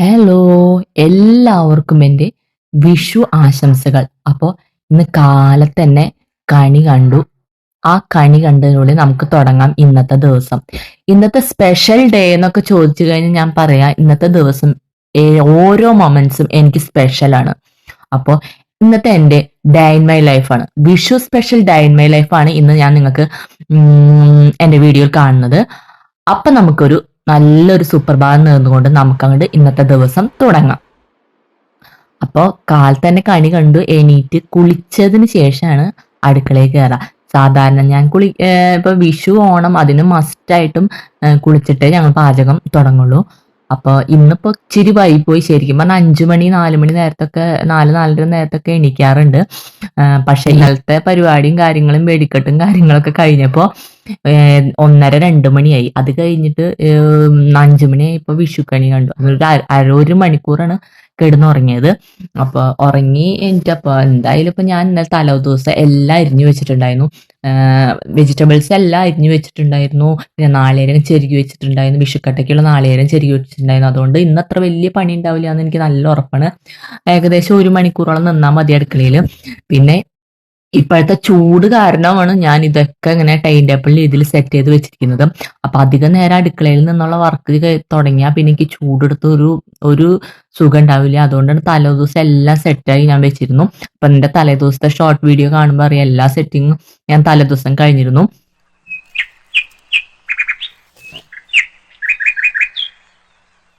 Hello! എല്ലാവർക്കും എൻ്റെ വിഷു ആശംസകൾ. അപ്പൊ ഇന്ന് കാലത്തന്നെ കണി കണ്ടു. ആ കണി കണ്ടതിലൂടെ നമുക്ക് തുടങ്ങാം ഇന്നത്തെ ദിവസം. ഇന്നത്തെ സ്പെഷ്യൽ ഡേ എന്നൊക്കെ ചോദിച്ചു കഴിഞ്ഞാൽ ഞാൻ പറയാം ഇന്നത്തെ ദിവസം ഓരോ മൊമെന്റ്സും എനിക്ക് സ്പെഷ്യലാണ്. അപ്പൊ ഇന്നത്തെ എൻ്റെ ഡേ ഇൻ മൈ ലൈഫാണ്. Vishu special day in my ലൈഫാണ് ഇന്ന് ഞാൻ നിങ്ങൾക്ക് എൻ്റെ വീഡിയോയിൽ കാണുന്നത്. അപ്പൊ നമുക്കൊരു നല്ലൊരു സുപ്രഭാതം നേർന്നുകൊണ്ട് നമുക്കങ്ങോട്ട് ഇന്നത്തെ ദിവസം തുടങ്ങാം. അപ്പോൾ കാലത്ത് തന്നെ കണി കണ്ടു എണീറ്റ് കുളിച്ചതിന് ശേഷമാണ് അടുക്കളയിൽ കയറുക. സാധാരണ ഞാൻ ഇപ്പൊ വിഷു ഓണം അതിന് മസ്റ്റായിട്ടും കുളിച്ചിട്ടേ ഞങ്ങൾ പാചകം തുടങ്ങുള്ളൂ. അപ്പോൾ ഇന്നിപ്പോ ഇച്ചിരി വൈകിപ്പോയി. ശരിക്കും പറഞ്ഞാൽ 5 മണി 4 മണി നേരത്തൊക്കെ 4-4:30 നേരത്തൊക്കെ എണീക്കാറുണ്ട്. പക്ഷെ ഇന്നലത്തെ പരിപാടിയും കാര്യങ്ങളും വെടിക്കെട്ടും കാര്യങ്ങളൊക്കെ കഴിഞ്ഞപ്പോൾ 1:30-2 മണിയായി. അത് കഴിഞ്ഞിട്ട് 5 മണിയായപ്പോൾ വിഷുക്കണി കണ്ടു. ഒരു മണിക്കൂറാണ് കിടന്നുറങ്ങിയത്. അപ്പൊ ഉറങ്ങി എണീറ്റപ്പോ എന്തായാലും ഇപ്പൊ ഞാൻ ഇന്നലെ തലേദിവസം എല്ലാം അരിഞ്ഞു വെച്ചിട്ടുണ്ടായിരുന്നു. വെജിറ്റബിൾസ് എല്ലാം അരിഞ്ഞു വെച്ചിട്ടുണ്ടായിരുന്നു. പിന്നെ നാളികേരം ചെരുകി വെച്ചിട്ടുണ്ടായിരുന്നു. വിഷുക്കട്ടയ്ക്കുള്ള നാളികേരം ചെരുകി വെച്ചിട്ടുണ്ടായിരുന്നു. അതുകൊണ്ട് ഇന്ന് അത്ര വലിയ പണി ഉണ്ടാവില്ല എന്ന് എനിക്ക് നല്ല ഉറപ്പാണ്. ഏകദേശം 1 മണിക്കൂറോളം നിന്നാൽ മതി അടുക്കളയിൽ. പിന്നെ ഇപ്പോഴത്തെ ചൂട് കാരണമാണ് ഞാൻ ഇതൊക്കെ ഇങ്ങനെ ടൈം ടേബിൾ രീതിയിൽ സെറ്റ് ചെയ്ത് വെച്ചിരിക്കുന്നത്. അപ്പൊ അധികം നേരം അടുക്കളയിൽ നിന്നുള്ള വർക്ക് തുടങ്ങിയാൽ പിന്നെ എനിക്ക് ചൂടെടുത്ത് ഒരു സുഖം ഉണ്ടാവില്ല. അതുകൊണ്ടാണ് തലേദിവസം എല്ലാം സെറ്റായി ഞാൻ വെച്ചിരുന്നു. അപ്പൊ എന്റെ തലേദിവസത്തെ ഷോർട്ട് വീഡിയോ കാണുമ്പോൾ അറിയാം എല്ലാ സെറ്റിങ്ങും ഞാൻ തലേദിവസം കഴിഞ്ഞിരുന്നു.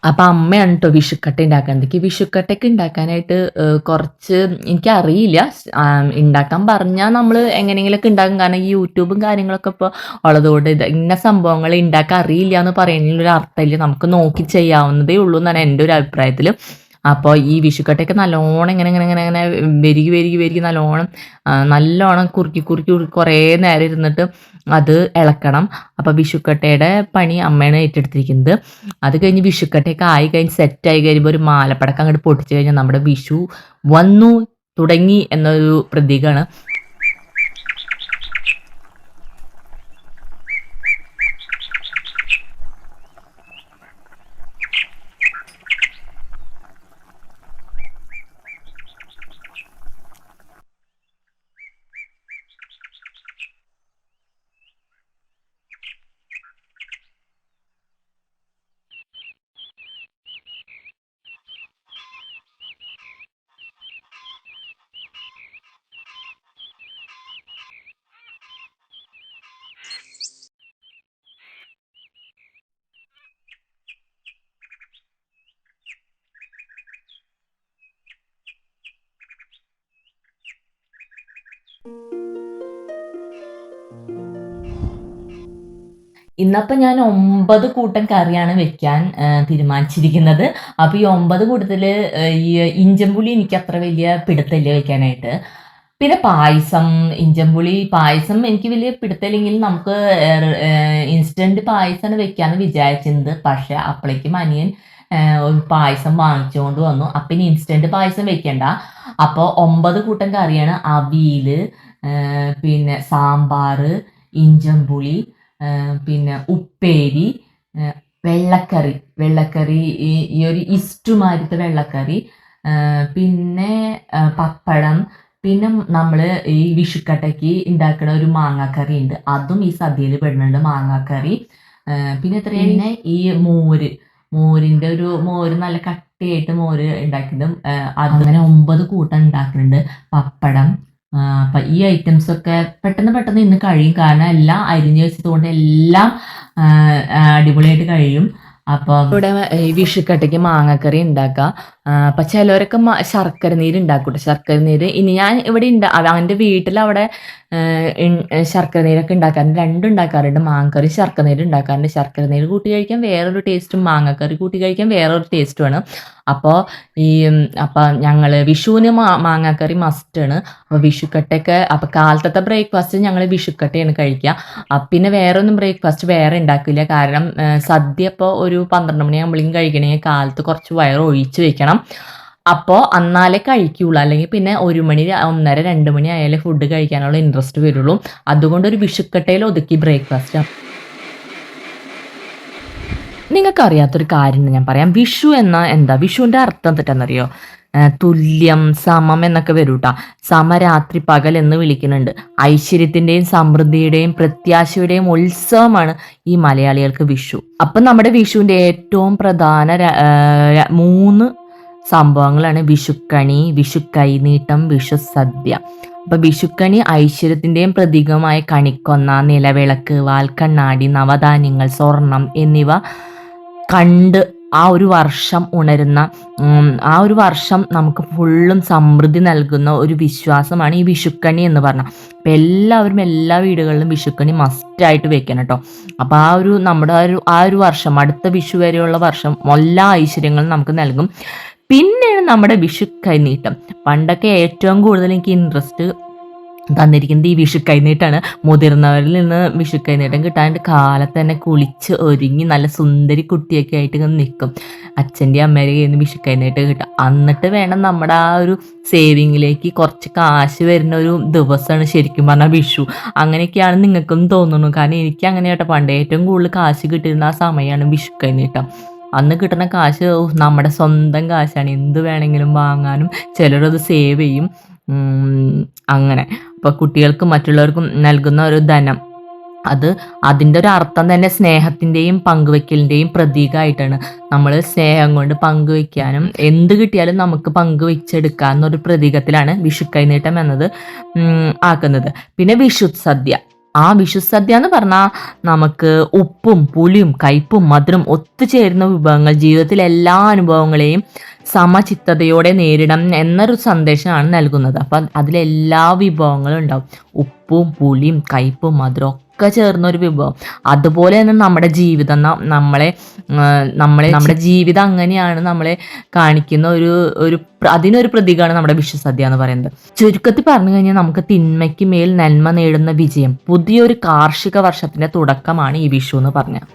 അപ്പൊ അമ്മയാണ് കേട്ടോ വിഷുക്കട്ട ഉണ്ടാക്കുന്നത്. എനിക്ക് വിഷുക്കട്ടയൊക്കെ ഉണ്ടാക്കാനായിട്ട് കുറച്ച് എനിക്കറിയില്ല. ഉണ്ടാക്കാൻ പറഞ്ഞാൽ നമ്മൾ എങ്ങനെയെങ്കിലുമൊക്കെ ഉണ്ടാക്കും. കാരണം ഈ യൂട്യൂബും കാര്യങ്ങളൊക്കെ ഇപ്പോൾ ഉള്ളതുകൊണ്ട് ഇന്ന സംഭവങ്ങൾ ഉണ്ടാക്കാൻ അറിയില്ല എന്ന് പറയുന്നതിലൊരു അർത്ഥമില്ല. നമുക്ക് നോക്കി ചെയ്യാവുന്നതേ ഉള്ളൂ എന്നാണ് എൻ്റെ ഒരു അഭിപ്രായത്തിൽ. അപ്പോൾ ഈ വിഷുക്കട്ടയൊക്കെ നല്ലോണം ഇങ്ങനെ ഇങ്ങനെ ഇങ്ങനെ ഇങ്ങനെ വെരുകി നല്ലോണം കുറുക്കി കുറേ നേരം ഇരുന്നിട്ട് അത് ഇളക്കണം. അപ്പോൾ വിഷുക്കട്ടയുടെ പണി അമ്മയാണ് ഏറ്റെടുത്തിരിക്കുന്നത്. അത് കഴിഞ്ഞ് വിഷുക്കട്ടയൊക്കെ ആയി കഴിഞ്ഞ് സെറ്റായി കഴിയുമ്പോൾ ഒരു മാലപ്പടക്കം അങ്ങോട്ട് പൊട്ടിച്ചു കഴിഞ്ഞാൽ നമ്മുടെ വിഷു വന്നു തുടങ്ങി എന്നൊരു പ്രതീകമാണ്. ഇന്നപ്പം ഞാൻ 9 കൂട്ടം കറിയാണ് വെക്കാൻ തീരുമാനിച്ചിരിക്കുന്നത്. അപ്പോൾ ഈ 9 കൂട്ടത്തിൽ ഈ ഇഞ്ചമ്പുളി എനിക്ക് അത്ര വലിയ പിടുത്തമില്ല വെക്കാനായിട്ട്. പിന്നെ പായസം, ഇഞ്ചമ്പുളി പായസം എനിക്ക് വലിയ പിടുത്തമില്ലെങ്കിൽ നമുക്ക് ഇൻസ്റ്റന്റ് പായസമാണ് വെക്കാന്ന് വിചാരിച്ചിരുന്നത്. പക്ഷെ അപ്പോഴേക്കും അനിയൻ ഒരു പായസം വാങ്ങിച്ചുകൊണ്ട് വന്നു. അപ്പം ഇനി ഇൻസ്റ്റന്റ് പായസം വെക്കണ്ട. അപ്പോൾ 9 കൂട്ടം കറിയാണ്. അവിയൽ, പിന്നെ സാമ്പാർ, ഇഞ്ചമ്പുളി, പിന്നെ ഉപ്പേരി, വെള്ളക്കറി ഈ ഒരു ഇസ്റ്റുമാരിത്തെ വെള്ളക്കറി, പിന്നെ പപ്പടം, പിന്നെ നമ്മൾ ഈ വിഷുക്കട്ടയ്ക്ക് ഉണ്ടാക്കുന്ന ഒരു മാങ്ങാക്കറി ഉണ്ട്. അതും ഈ സദ്യയിൽ പെടുന്നുണ്ട്, മാങ്ങാക്കറി. പിന്നെ എത്രയാണ് ഈ മോരിൻ്റെ മോര് നല്ല കട്ടിയായിട്ട് മോര് ഉണ്ടാക്കിയതും അങ്ങനെ 9 കൂട്ടം ഉണ്ടാക്കുന്നുണ്ട്. പപ്പടം. അപ്പൊ ഈ ഐറ്റംസ് ഒക്കെ പെട്ടെന്ന് ഇന്ന് കഴിയും. കാരണം എല്ലാം അരിഞ്ഞു വെച്ചതുകൊണ്ട് എല്ലാം അടിപൊളിയായിട്ട് കഴിയും. അപ്പൊ ഇവിടെ ഈ വിഷുക്കട്ടയ്ക്ക് മാങ്ങക്കറി ഉണ്ടാക്കാം. അപ്പൊ ചിലവരൊക്കെ ശർക്കര നീര് ഉണ്ടാക്കൂട്ടെ. ശർക്കര നീര് ഇനി ഞാൻ ഇവിടെ അവൻ്റെ വീട്ടിൽ അവിടെ ശർക്കര നീരൊക്കെ ഉണ്ടാക്കാറുണ്ട്. രണ്ടും ഉണ്ടാക്കാറുണ്ട്. മാങ്ങക്കറി ശർക്കര നീര് ഉണ്ടാക്കാറുണ്ട്. ശർക്കര നീര് കൂട്ടി കഴിക്കാൻ വേറൊരു ടേസ്റ്റും മാങ്ങക്കറി കൂട്ടി കഴിക്കാൻ വേറൊരു ടേസ്റ്റുമാണ്. അപ്പോൾ ഞങ്ങൾ വിഷുവിന് മാങ്ങാക്കറി മസ്റ്റാണ്. അപ്പോൾ വിഷുക്കട്ടയൊക്കെ അപ്പോൾ കാലത്തെ ബ്രേക്ക്ഫാസ്റ്റ് ഞങ്ങൾ വിഷുക്കട്ടയാണ് കഴിക്കുക. പിന്നെ വേറെ ഒന്നും ബ്രേക്ക്ഫാസ്റ്റ് വേറെ ഉണ്ടാക്കില്ല. കാരണം സദ്യ ഇപ്പോൾ ഒരു 12 മണിയാകുമ്പോഴേക്കും കഴിക്കണമെങ്കിൽ കാലത്ത് കുറച്ച് വയറ് ഒഴിച്ച് വെക്കണം. അപ്പോൾ എന്നാലേ കഴിക്കുള്ളൂ. അല്ലെങ്കിൽ പിന്നെ 1 മണി 1:30-2 മണി ആയാലേ ഫുഡ് കഴിക്കാനുള്ള ഇൻട്രസ്റ്റ് വരുള്ളൂ. അതുകൊണ്ട് ഒരു വിഷുക്കട്ടയിൽ ഒതുക്കി ബ്രേക്ക്ഫാസ്റ്റ്. നിങ്ങൾക്കറിയാത്തൊരു കാര്യം ഞാൻ പറയാം. വിഷു എന്താ? വിഷുവിന്റെ അർത്ഥം തെറ്റെന്നറിയോ? തുല്യം, സമം എന്നൊക്കെ വരൂട്ടാ. സമരാത്രി പകൽ എന്ന് വിളിക്കുന്നുണ്ട്. ഐശ്വര്യത്തിന്റെയും സമൃദ്ധിയുടെയും പ്രത്യാശയുടെയും ഉത്സവമാണ് ഈ മലയാളികൾക്ക് വിഷു. അപ്പം നമ്മുടെ വിഷുവിന്റെ ഏറ്റവും പ്രധാന 3 സംഭവങ്ങളാണ് വിഷുക്കണി, വിഷു കൈനീട്ടം, വിഷു സദ്യ. അപ്പൊ വിഷുക്കണി ഐശ്വര്യത്തിന്റെയും പ്രതീകമായ കണിക്കൊന്ന, നിലവിളക്ക്, വാൽക്കണ്ണാടി, നവധാന്യങ്ങൾ, സ്വർണം എന്നിവ കണ്ട് ആ ഒരു വർഷം ഉണരുന്ന ആ ഒരു വർഷം നമുക്ക് ഫുള്ളും സമൃദ്ധി നൽകുന്ന ഒരു വിശ്വാസമാണ് ഈ വിഷുക്കണി എന്ന് പറഞ്ഞാൽ. അപ്പം എല്ലാവരും എല്ലാ വീടുകളിലും വിഷുക്കണി മസ്റ്റായിട്ട് വെക്കണം കേട്ടോ. അപ്പം നമ്മുടെ ആ ഒരു വർഷം, അടുത്ത വിഷു വരെയുള്ള വർഷം എല്ലാ ഐശ്വര്യങ്ങളും നമുക്ക് നൽകും. പിന്നെയാണ് നമ്മുടെ വിഷു കൈനീട്ടം. പണ്ടൊക്കെ ഏറ്റവും കൂടുതൽ എനിക്ക് ഇൻട്രസ്റ്റ് തന്നിരിക്കുന്നത് ഈ വിഷു കൈനീട്ടാണ്. മുതിർന്നവരിൽ നിന്ന് വിഷു കൈനീട്ടം കിട്ടാണ്ട് കാലത്ത് തന്നെ കുളിച്ച് ഒരുങ്ങി നല്ല സുന്ദരി കുട്ടിയൊക്കെ ആയിട്ട് ഇങ്ങനെ നിൽക്കും. അച്ഛൻ്റെ അമ്മയുടെ കയ്യിൽ നിന്ന് വിഷു കൈനീട്ടം കിട്ടും. എന്നിട്ട് വേണം നമ്മുടെ ആ ഒരു സേവിങ്ങിലേക്ക് കുറച്ച് കാശ് വരുന്ന ഒരു ദിവസമാണ് ശരിക്കും പറഞ്ഞാൽ വിഷു. അങ്ങനെയൊക്കെയാണ് നിങ്ങൾക്കും തോന്നുന്നു. കാരണം എനിക്ക് അങ്ങനെ കേട്ടോ, പണ്ട് ഏറ്റവും കൂടുതൽ കാശ് കിട്ടിയിരുന്ന ആ സമയമാണ് വിഷു കൈനീട്ടം. അന്ന് കിട്ടുന്ന കാശ് നമ്മുടെ സ്വന്തം കാശാണ്. എന്ത് വേണമെങ്കിലും വാങ്ങാനും ചിലരത് സേവ് ചെയ്യും. അങ്ങനെ അപ്പോൾ കുട്ടികൾക്കും മറ്റുള്ളവർക്കും നൽകുന്ന ഒരു ധനം, അതിൻ്റെ ഒരു അർത്ഥം തന്നെ സ്നേഹത്തിൻ്റെയും പങ്കുവെക്കലിൻ്റെയും പ്രതീകമായിട്ടാണ്. നമ്മൾ സ്നേഹം കൊണ്ട് പങ്കുവെക്കാനും എന്ത് കിട്ടിയാലും നമുക്ക് പങ്കുവെച്ചെടുക്കാവുന്ന ഒരു പ്രതീകത്തിലാണ് വിഷു കൈനീട്ടം എന്നത് ആക്കുന്നത്. പിന്നെ വിഷു സദ്യ. ആ വിഷു സദ്യ എന്ന് പറഞ്ഞാൽ നമുക്ക് ഉപ്പും പുളിയും കയ്പും മധുരം ഒത്തുചേരുന്ന വിഭവങ്ങൾ ജീവിതത്തിലെ എല്ലാ അനുഭവങ്ങളെയും സമചിത്തതയോടെ നേരിടണം എന്നൊരു സന്ദേശമാണ് നൽകുന്നത്. അപ്പം അതിലെല്ലാ വിഭവങ്ങളും ഉണ്ടാവും. ഉപ്പും പുളിയും കയ്പും മധുരം ഒക്കെ ചേർന്ന ഒരു വിഭവം. അതുപോലെ തന്നെ നമ്മുടെ ജീവിതം, നമ്മുടെ ജീവിതം അങ്ങനെയാണ് നമ്മളെ കാണിക്കുന്ന അതിനൊരു പ്രതീകമാണ് നമ്മുടെ വിഷു സദ്യ എന്ന് പറയുന്നത്. ചുരുക്കത്തിൽ പറഞ്ഞു കഴിഞ്ഞാൽ നമുക്ക് തിന്മയ്ക്ക് മേൽ നന്മ നേടുന്ന വിജയം, പുതിയൊരു കാർഷിക വർഷത്തിന്റെ തുടക്കമാണ് ഈ വിഷു എന്ന് പറഞ്ഞത്.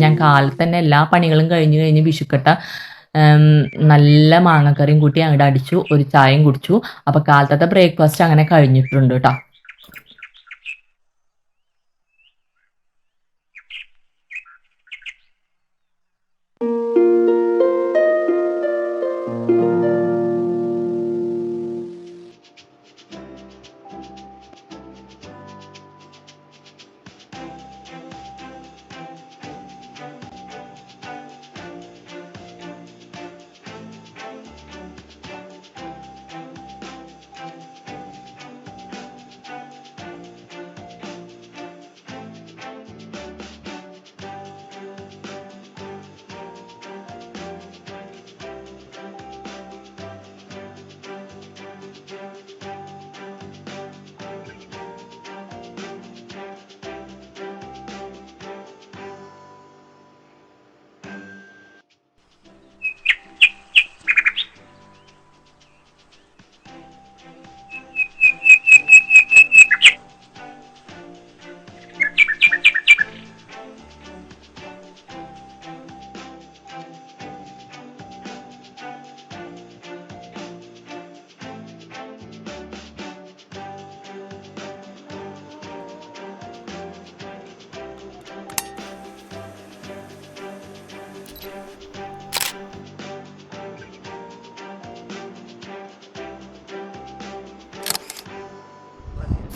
ഞാൻ കാലത്ത് തന്നെ എല്ലാ പണികളും കഴിഞ്ഞ് വിഷുക്കട്ട നല്ല മാങ്ങക്കറിയും കൂട്ടി അങ്ങോട്ട് അടിച്ചു, ഒരു ചായയും കുടിച്ചു. അപ്പൊ കാലത്തെ ബ്രേക്ക്ഫാസ്റ്റ് അങ്ങനെ കഴിഞ്ഞിട്ടുണ്ട് കേട്ടോ.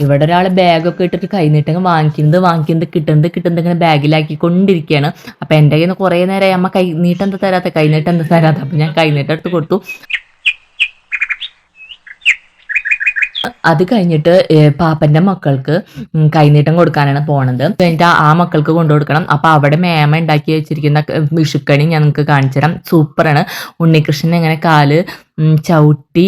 ഇവിടെ ഒരാൾ ബാഗൊക്കെ ഇട്ടിട്ട് കൈനീട്ടങ്ങൾ വാങ്ങിക്കുന്നത് കിട്ടുന്നത് ഇങ്ങനെ ബാഗിലാക്കിക്കൊണ്ടിരിക്കുകയാണ്. അപ്പം എൻ്റെ കയ്യിൽ നിന്ന് കുറേ നേരമായി അമ്മ കൈനീട്ടം എന്താ തരാത്ത. അപ്പം ഞാൻ കൈനീട്ടം എടുത്ത് കൊടുത്തു. അത് കഴിഞ്ഞിട്ട് പാപ്പന്റെ മക്കൾക്ക് കൈനീട്ടം കൊടുക്കാനാണ് പോണത്. കഴിഞ്ഞിട്ട് ആ മക്കൾക്ക് കൊണ്ടു കൊടുക്കണം. അപ്പൊ അവിടെ മേമ ഉണ്ടാക്കി വെച്ചിരിക്കുന്ന വിഷുക്കണി ഞങ്ങൾക്ക് കാണിച്ചു തരാം. സൂപ്പറാണ്. ഉണ്ണികൃഷ്ണൻ ഇങ്ങനെ കാല് ചവിട്ടി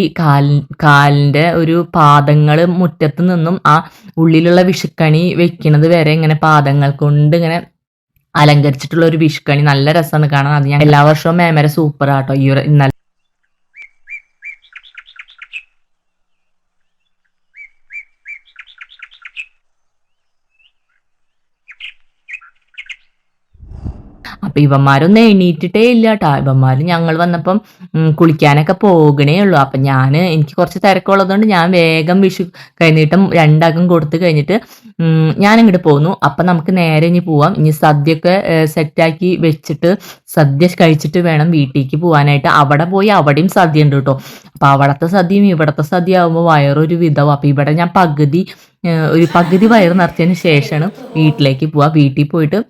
കാലിന്റെ ഒരു പാദങ്ങൾ മുറ്റത്ത് നിന്നും ആ ഉള്ളിലുള്ള വിഷുക്കണി വെക്കുന്നത് വരെ ഇങ്ങനെ പാദങ്ങൾ കൊണ്ട് ഇങ്ങനെ അലങ്കരിച്ചിട്ടുള്ള ഒരു വിഷുക്കണി നല്ല രസമാണ് കാണാൻ. അത് ഞാൻ എല്ലാ വർഷവും മേമര സൂപ്പറാട്ടോ. ഇന്നലെ അപ്പൊ ഇവന്മാരൊന്നും എണീറ്റിട്ടേ ഇല്ല കേട്ടോ. ഇവന്മാര് ഞങ്ങൾ വന്നപ്പം കുളിക്കാനൊക്കെ പോകണേ ഉള്ളൂ. അപ്പൊ എനിക്ക് കുറച്ച് തിരക്കുള്ളതുകൊണ്ട് ഞാൻ വേഗം വിഷു കൈനീട്ടം രണ്ടാക്കും കൊടുത്തു കഴിഞ്ഞിട്ട് ഞാൻ ഇങ്ങോട്ട് പോന്നു. അപ്പൊ നമുക്ക് നേരെ ഇനി പോവാം. ഇനി സദ്യയൊക്കെ സെറ്റാക്കി വെച്ചിട്ട് സദ്യ കഴിച്ചിട്ട് വേണം വീട്ടിലേക്ക് പോകാനായിട്ട്. അവിടെ പോയി അവിടെയും സദ്യ ഉണ്ട് കേട്ടോ. അപ്പൊ അവിടത്തെ സദ്യയും ഇവിടത്തെ സദ്യ ആകുമ്പോൾ വയറൊരു വിധവും. അപ്പൊ ഇവിടെ ഞാൻ ഒരു പകുതി വയറ് നിറച്ചതിന് ശേഷമാണ് വീട്ടിലേക്ക് പോവാ. വീട്ടിൽ പോയിട്ട്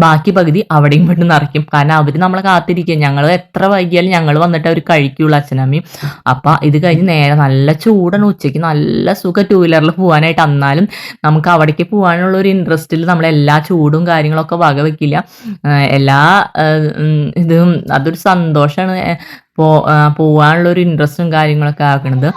ബാക്കി പകുതി അവിടെയും വിട്ട് നിറയ്ക്കും. കാരണം അവർ നമ്മളെ കാത്തിരിക്കുക. ഞങ്ങൾ എത്ര വൈകിയാലും ഞങ്ങൾ വന്നിട്ട് അവർ കഴിക്കുള്ളൂ, അച്ഛനമ്മയും. അപ്പൊ ഇത് കഴിഞ്ഞ് നേരെ നല്ല ചൂടാണ്. ഉച്ചയ്ക്ക് നല്ല സുഖം ടൂ വീലറിൽ പോകാനായിട്ട്. എന്നാലും നമുക്ക് അവിടേക്ക് പോകാനുള്ള ഒരു ഇൻട്രസ്റ്റിൽ നമ്മൾ എല്ലാ ചൂടും കാര്യങ്ങളൊക്കെ വകവെക്കില്ല. എല്ലാ ഇതും അതൊരു സന്തോഷമാണ് പോവാനുള്ള ഒരു ഇൻട്രസ്റ്റും കാര്യങ്ങളൊക്കെ ആക്കണത്.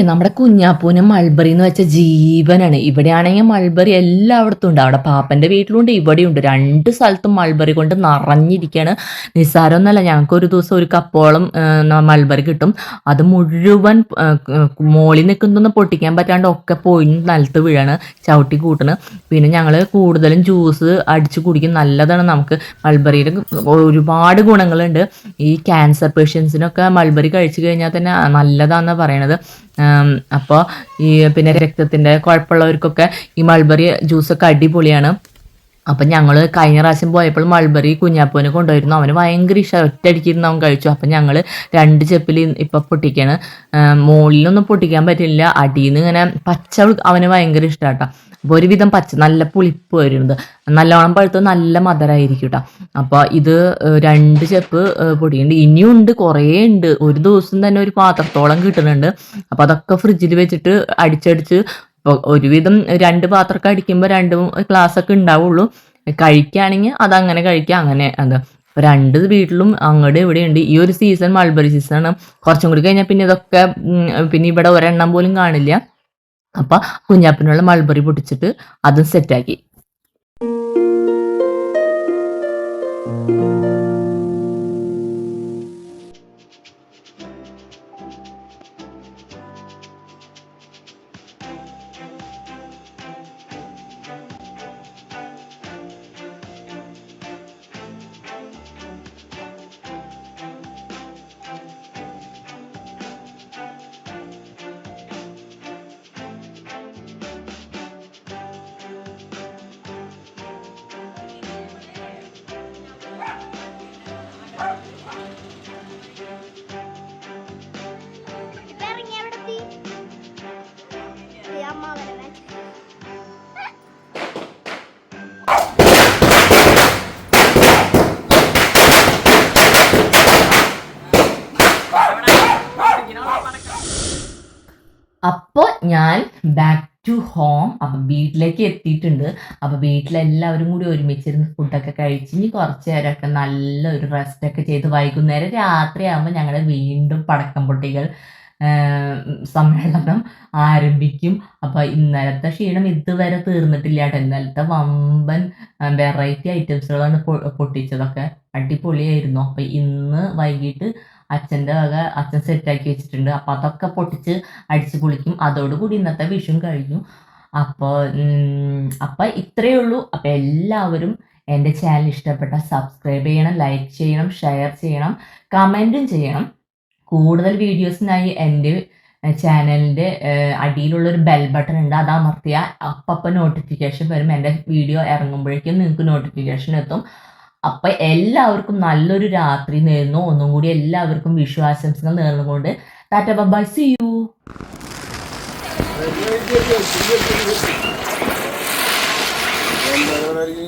നമ്മുടെ കുഞ്ഞാപ്പൂന് മൾബറി എന്ന് വെച്ച ജീവനാണ്. ഇവിടെയാണെങ്കിൽ മൾബറി എല്ലായിടത്തും ഉണ്ട്. അവിടെ പാപ്പന്റെ വീട്ടിലുണ്ട്, ഇവിടെയുണ്ട്. രണ്ട് സ്ഥലത്തും മൾബറി കൊണ്ട് നിറഞ്ഞിരിക്കുകയാണ്. നിസ്സാരമൊന്നുമല്ല. ഞങ്ങൾക്ക് ഒരു ദിവസം ഒരു കപ്പോളം മൾബറി കിട്ടും. അത് മുഴുവൻ മോളിൽ നിൽക്കുന്നൊന്നും പൊട്ടിക്കാൻ പറ്റാണ്ട് ഒക്കെ പോയി നിലത്ത് വീഴാണ്, ചവിട്ടി കൂട്ടണ്. പിന്നെ ഞങ്ങൾ കൂടുതലും ജ്യൂസ് അടിച്ച് കുടിക്കും. നല്ലതാണ്. നമുക്ക് മൾബറിയുടെ ഒരുപാട് ഗുണങ്ങളുണ്ട്. ഈ ക്യാൻസർ പേഷ്യൻസിനൊക്കെ മൾബറി കഴിച്ചു കഴിഞ്ഞാൽ തന്നെ നല്ലതാണെന്നാണ് പറയണത്. അപ്പോൾ പിന്നെ രക്തത്തിൻ്റെ കുഴപ്പമുള്ളവർക്കൊക്കെ ഈ മൾബറി ജ്യൂസൊക്കെ അടിപൊളിയാണ്. അപ്പം ഞങ്ങൾ കഴിഞ്ഞ പ്രാവശ്യം പോയപ്പോൾ മൾബറി കുഞ്ഞാപ്പൂവിന് കൊണ്ടുപോയിരുന്നു. അവന് ഭയങ്കര ഇഷ്ടം. ഒറ്റയടിക്കിരുന്ന് അവൻ കഴിച്ചു. അപ്പം ഞങ്ങൾ 2 ചെപ്പിൽ ഇപ്പം പൊട്ടിക്കാണ്. മുകളിലൊന്നും പൊട്ടിക്കാൻ പറ്റില്ല. അടിയിൽ നിന്ന് ഇങ്ങനെ പച്ച അവന് ഭയങ്കര ഇഷ്ടമാട്ടോ. അപ്പോൾ ഒരുവിധം പച്ച നല്ല പുളിപ്പ് വരുന്നത്, നല്ലോണം പഴുത്ത് നല്ല മധുരമായിരിക്കും കേട്ടോ. അപ്പോൾ ഇത് 2 ചെപ്പ് പൊടിയുണ്ട്. ഇനിയും ഉണ്ട്, കുറേ ഉണ്ട്. ഒരു ദിവസം തന്നെ ഒരു പാത്രത്തോളം കിട്ടുന്നുണ്ട്. അപ്പോൾ അതൊക്കെ ഫ്രിഡ്ജിൽ വെച്ചിട്ട് അടിച്ചടിച്ച് ഒരുവിധം 2 പാത്രമൊക്കെ അടിക്കുമ്പോൾ 2 ഗ്ലാസ്സൊക്കെ ഉണ്ടാവുള്ളൂ. കഴിക്കുകയാണെങ്കിൽ അതങ്ങനെ കഴിക്കുക. അങ്ങനെ അത് 2 വീട്ടിലും അങ്ങോട്ട് ഇവിടെയുണ്ട്. ഈ ഒരു സീസൺ മൾബറി സീസണാണ്. കുറച്ചും കൂടി കഴിഞ്ഞാൽ പിന്നെ ഇതൊക്കെ പിന്നെ ഇവിടെ ഒരെണ്ണം പോലും കാണില്ല. അപ്പം കുഞ്ഞാപ്പിനുള്ള മൾബറി പൊട്ടിച്ചിട്ട് അതും സെറ്റാക്കി. അപ്പൊ ഞാൻ ബാക്ക് ടു ഹോം. അപ്പൊ വീട്ടിലേക്ക് എത്തിയിട്ടുണ്ട്. അപ്പൊ വീട്ടിലെല്ലാവരും കൂടി ഒരുമിച്ചിരുന്ന് ഫുഡൊക്കെ കഴിച്ച് ഇനി കുറച്ച് നേരമൊക്കെ നല്ലൊരു റെസ്റ്റ് ഒക്കെ ചെയ്ത് വൈകുന്നേരം രാത്രിയാകുമ്പോൾ ഞങ്ങൾ വീണ്ടും പടക്കം പൊട്ടികൾ സമ്മേളനം ആരംഭിക്കും. അപ്പൊ ഇന്നലത്തെ ക്ഷീണം ഇതുവരെ തീർന്നിട്ടില്ല കേട്ടോ. ഇന്നലത്തെ വമ്പൻ വെറൈറ്റി ഐറ്റംസുകളാണ് പൊട്ടിച്ചതൊക്കെ. അടിപൊളിയായിരുന്നു. അപ്പൊ ഇന്ന് വൈകിട്ട് അച്ഛൻ്റെ വക അച്ഛൻ സെറ്റാക്കി വെച്ചിട്ടുണ്ട്. അപ്പൊ അതൊക്കെ പൊട്ടിച്ച് അടിച്ചു പൊളിക്കും. അതോടുകൂടി ഇന്നത്തെ വിഷുവും കഴിഞ്ഞു. അപ്പൊ ഇത്രയേ ഉള്ളൂ. അപ്പൊ എല്ലാവരും എൻ്റെ ചാനൽ ഇഷ്ടപ്പെട്ട സബ്സ്ക്രൈബ് ചെയ്യണം, ലൈക്ക് ചെയ്യണം, ഷെയർ ചെയ്യണം, കമൻറ്റും ചെയ്യണം. കൂടുതൽ വീഡിയോസിനായി എൻ്റെ ചാനലിൻ്റെ അടിയിലുള്ളൊരു ബെൽ ബട്ടൺ ഉണ്ട്. അത് അമർത്തിയാൽ അപ്പം നോട്ടിഫിക്കേഷൻ വരും. എൻ്റെ വീഡിയോ ഇറങ്ങുമ്പോഴേക്കും നിങ്ങൾക്ക് നോട്ടിഫിക്കേഷൻ എത്തും. അപ്പം എല്ലാവർക്കും നല്ലൊരു രാത്രി നേരുന്നു. ഒന്നും കൂടി എല്ലാവർക്കും വിഷു ആശംസകൾ നേർന്നുകൊണ്ട് ടാറ്റ ബൈ, സീ യു. എന്താ